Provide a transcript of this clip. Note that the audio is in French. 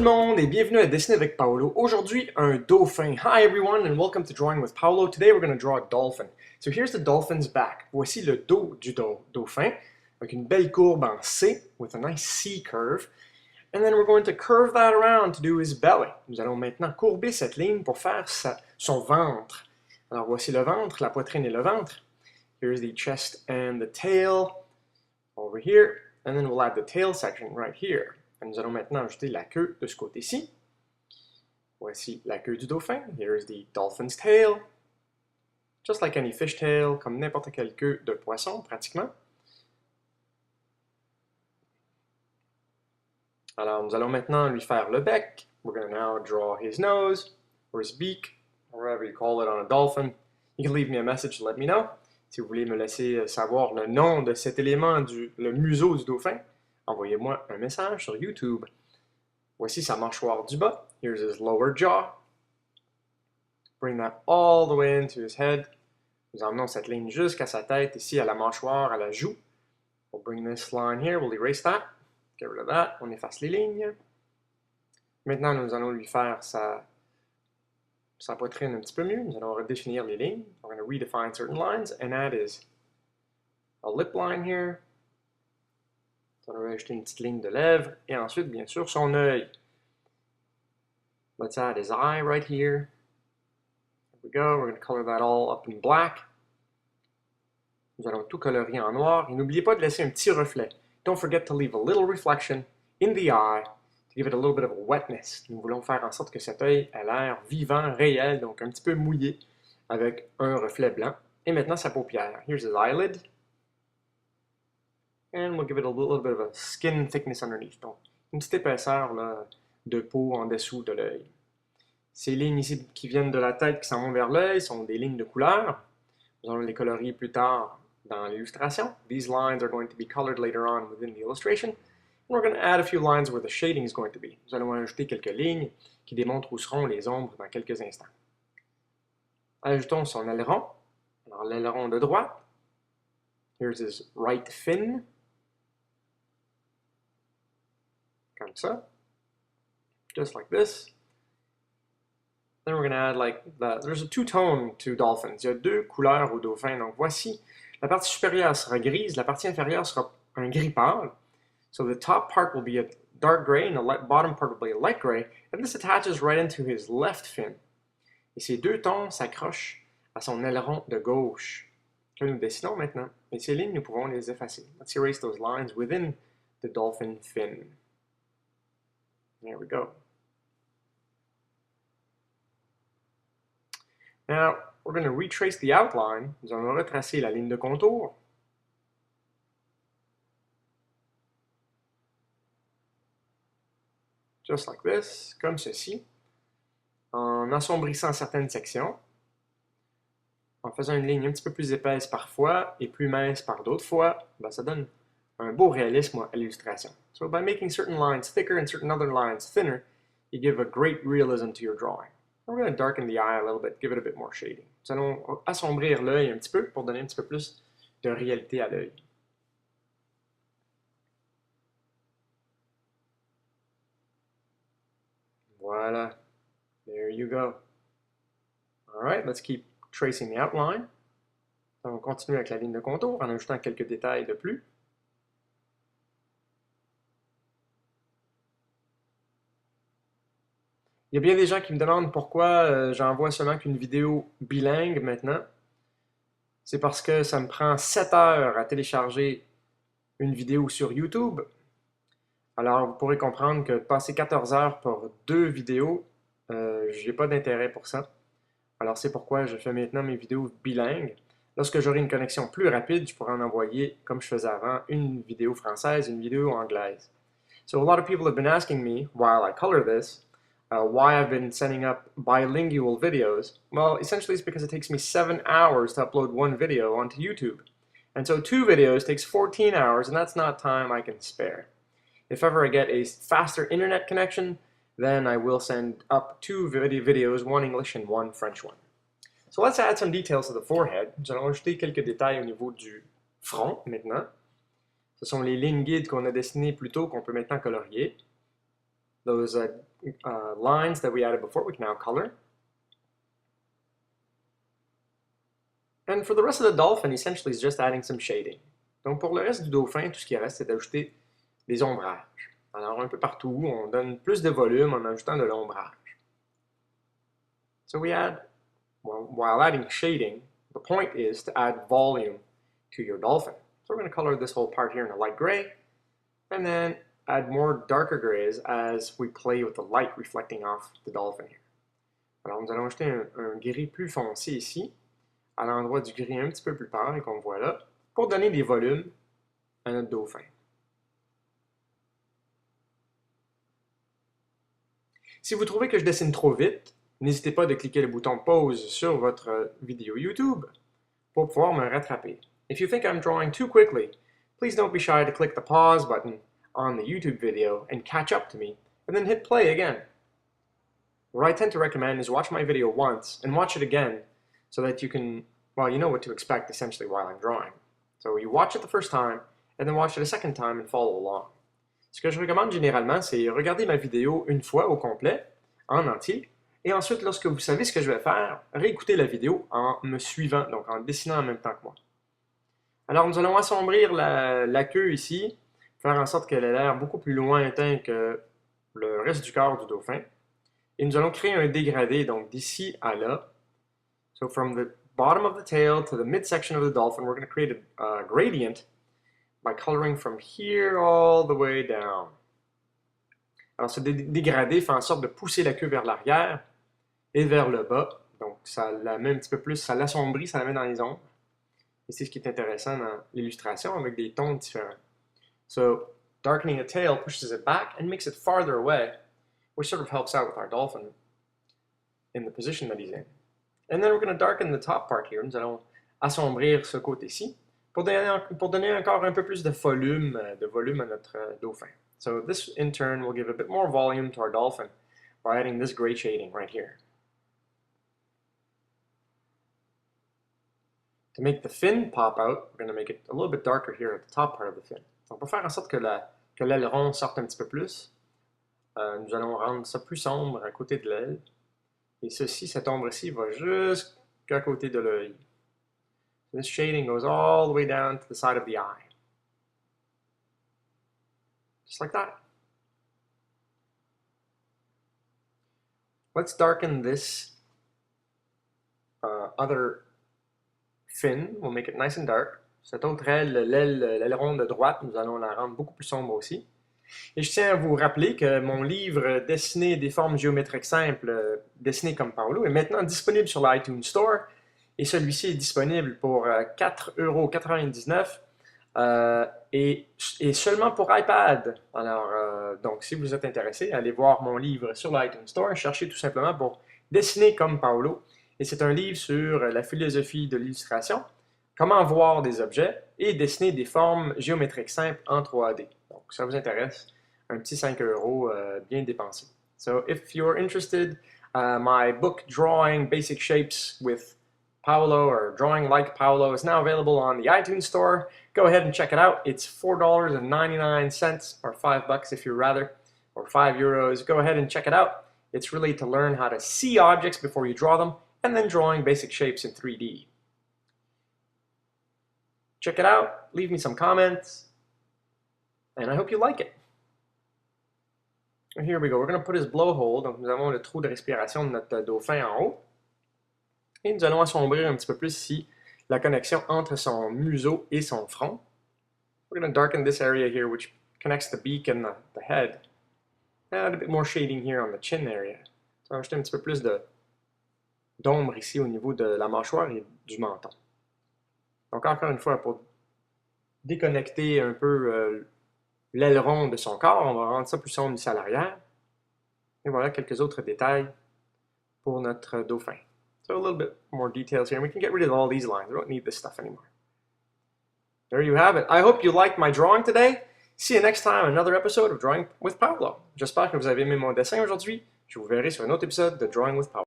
le monde et bienvenue à Dessiner avec Paolo. Aujourd'hui, un dauphin. Hi everyone and welcome to Drawing with Paolo. Today we're going to draw a dolphin. So here's the dolphin's back. Voici le dos du dauphin avec une belle courbe en C with a nice C curve. And then we're going to curve that around to do his belly. Nous allons maintenant courber cette ligne pour faire son ventre. Alors voici le ventre, la poitrine et le ventre. Here's the chest and the tail over here. And then we'll add the tail section right here. Et nous allons maintenant ajouter la queue de ce côté-ci. Voici la queue du dauphin. Here's the dolphin's tail. Just like any fish tail, comme n'importe quelle queue de poisson, pratiquement. Alors, nous allons maintenant lui faire le bec. We're going to now draw his nose, or his beak, or whatever you call it on a dolphin. You can leave me a message to let me know. Si vous voulez me laisser savoir le nom de cet élément, le museau du dauphin, envoyez-moi un message sur YouTube. Voici sa mâchoire du bas. Here's his lower jaw. Bring that all the way into his head. Nous emmenons cette ligne jusqu'à sa tête, ici à la mâchoire, à la joue. We'll bring this line here, we'll erase that. Get rid of that. On efface les lignes. Maintenant, nous allons lui faire sa poitrine un petit peu mieux. Nous allons redéfinir les lignes. We're going to redefine certain lines, and that is a lip line here. On va ajouter une petite ligne de lèvres, et ensuite, bien sûr, son œil. Let's add his eye right here. There we go, we're going to color that all up in black. Nous allons tout colorier en noir, et n'oubliez pas de laisser un petit reflet. Don't forget to leave a little reflection in the eye, to give it a little bit of a wetness. Nous voulons faire en sorte que cet œil ait l'air vivant, réel, donc un petit peu mouillé, avec un reflet blanc. Et maintenant, sa paupière. Here's his eyelid. And we'll give it a little bit of a skin thickness underneath. Donc, une petite épaisseur là, de peau en dessous de l'œil. Ces lignes ici qui viennent de la tête, qui s'en vont vers l'œil, sont des lignes de couleur. Nous allons les colorier plus tard dans l'illustration. These lines are going to be colored later on within the illustration. And we're going to add a few lines where the shading is going to be. Nous allons ajouter quelques lignes qui démontrent où seront les ombres dans quelques instants. Ajoutons son aileron. Alors, l'aileron de droite. Here's his right fin. Comme ça. Just like this. Then we're going to add like there's a two-tone to dolphins. Il y a deux couleurs au dauphin. Donc voici, la partie supérieure sera grise, la partie inférieure sera un gris pâle. So the top part will be a dark gray and the bottom part will be a light gray. And this attaches right into his left fin. Et ces deux tons s'accrochent à son aileron de gauche que nous dessinons maintenant. Et ces lignes, nous pouvons les effacer. Let's erase those lines within the dolphin fin. There we go. Now, we're going to retrace the outline. Nous allons retracer la ligne de contour. Just like this, comme ceci. En assombrissant certaines sections. En faisant une ligne un petit peu plus épaisse parfois et plus mince par d'autres fois, ben ça donne un beau réalisme à l'illustration. So by making certain lines thicker and certain other lines thinner, you give a great realism to your drawing. We're going to darken the eye a little bit, give it a bit more shading. Nous allons assombrir l'œil un petit peu pour donner un petit peu plus de réalité à l'œil. Voilà. There you go. All right, let's keep tracing the outline. On continue avec la ligne de contour en ajoutant quelques détails de plus. Il y a bien des gens qui me demandent pourquoi j'envoie seulement qu'une vidéo bilingue maintenant. C'est parce que ça me prend 7 heures à télécharger une vidéo sur YouTube. Alors, vous pourrez comprendre que passer 14 heures pour 2 vidéos, je n'ai pas d'intérêt pour ça. Alors, c'est pourquoi je fais maintenant mes vidéos bilingues. Lorsque j'aurai une connexion plus rapide, je pourrai en envoyer, comme je faisais avant, une vidéo française, une vidéo anglaise. So a lot of people have been asking me, while I color this, why I've been sending up bilingual videos. Well, essentially it's because it takes me 7 hours to upload one video onto YouTube. And so 2 videos takes 14 hours, and that's not time I can spare. If ever I get a faster internet connection, then I will send up 2 videos, one English and one French one. So let's add some details to the forehead. Nous allons ajouter quelques détails au niveau du front maintenant. Ce sont les lignes guides qu'on a dessinées plus tôt qu'on peut maintenant colorier. those lines that we added before, we can now color. And for the rest of the dolphin, essentially, it's just adding some shading. Donc pour le reste du dauphin, tout ce qui reste, c'est d'ajouter des ombrages. Alors un peu partout, on donne plus de volume en ajoutant de l'ombrage. So we add, well, while adding shading, the point is to add volume to your dolphin. So we're going to color this whole part here in a light gray, and then add more darker grays as we play with the light reflecting off the dolphin here. Alors nous allons ajouter un gris plus foncé ici, à l'endroit du gris un petit peu plus pâle qu'on voit là, pour donner des volumes à notre dauphin. Si vous trouvez que je dessine trop vite, n'hésitez pas de cliquer le bouton pause sur votre vidéo YouTube pour pouvoir me rattraper. If you think I'm drawing too quickly, please don't be shy to click the pause button on the YouTube video and catch up to me, and then hit play again. What I tend to recommend is watch my video once and watch it again so that you can, well, you know what to expect essentially while I'm drawing. So you watch it the first time and then watch it a second time and follow along. Ce que je recommande généralement, c'est regarder ma vidéo une fois au complet, en entier, et ensuite, lorsque vous savez ce que je vais faire, réécouter la vidéo en me suivant, donc en dessinant en même temps que moi. Alors, nous allons assombrir la queue ici, faire en sorte qu'elle ait l'air beaucoup plus lointain que le reste du corps du dauphin. Et nous allons créer un dégradé, donc d'ici à là. So from the bottom of the tail to the midsection of the dolphin, we're going to create a gradient by coloring from here all the way down. Alors, ce dégradé fait en sorte de pousser la queue vers l'arrière et vers le bas. Donc, ça la met un petit peu plus, ça l'assombrit, ça la met dans les ombres. Et c'est ce qui est intéressant dans l'illustration avec des tons différents. So, darkening a tail pushes it back and makes it farther away, which sort of helps out with our dolphin in the position that he's in. And then we're going to darken the top part here. Nous allons assombrir ce côté-ci pour donner encore un peu plus de volume à notre dauphin. So this in turn will give a bit more volume to our dolphin by adding this gray shading right here. To make the fin pop out, we're going to make it a little bit darker here at the top part of the fin. Donc pour faire en sorte que l'aileron sorte un petit peu plus, nous allons rendre ça plus sombre à côté de l'aile. Et ceci, cette ombre-ci, va jusqu'à côté de l'œil. This shading goes all the way down to the side of the eye. Just like that. Let's darken this other fin. We'll make it nice and dark. Cette autre aile, l'aileron de droite, nous allons la rendre beaucoup plus sombre aussi. Et je tiens à vous rappeler que mon livre Dessiner des formes géométriques simples, dessiné comme Paolo, est maintenant disponible sur l'iTunes Store. Et celui-ci est disponible pour 4,99 € et seulement pour iPad. Alors, donc, si vous êtes intéressé, allez voir mon livre sur l'iTunes Store. Cherchez tout simplement pour Dessiner comme Paolo. Et c'est un livre sur la philosophie de l'illustration, comment voir des objets et dessiner des formes géométriques simples en 3D. Donc, si ça vous intéresse, un petit 5 € bien dépensé. So, if you're interested, my book Drawing Basic Shapes with Paolo or Drawing Like Paolo is now available on the iTunes Store. Go ahead and check it out. It's $4.99 or $5 if you'd rather, or €5. Go ahead and check it out. It's really to learn how to see objects before you draw them, and then drawing basic shapes in 3D. Check it out, leave me some comments, and I hope you like it. And here we go, we're going to put his blowhole, donc nous avons le trou de respiration de notre dauphin en haut. Et nous allons assombrir un petit peu plus ici la connexion entre son museau et son front. We're going to darken this area here which connects the beak and the head. Add a bit more shading here on the chin area. Ça va ajouter un petit peu plus d'ombre ici au niveau de la mâchoire et du menton. Donc encore une fois, pour déconnecter un peu l'aileron de son corps, on va rendre ça plus sombre ici à l'arrière. Et voilà quelques autres détails pour notre dauphin. So a little bit more details here, and we can get rid of all these lines. We don't need this stuff anymore. There you have it. I hope you liked my drawing today. See you next time, another episode of Drawing with Paolo. J'espère que vous avez aimé mon dessin aujourd'hui. Je vous verrai sur un autre épisode de Drawing with Paolo.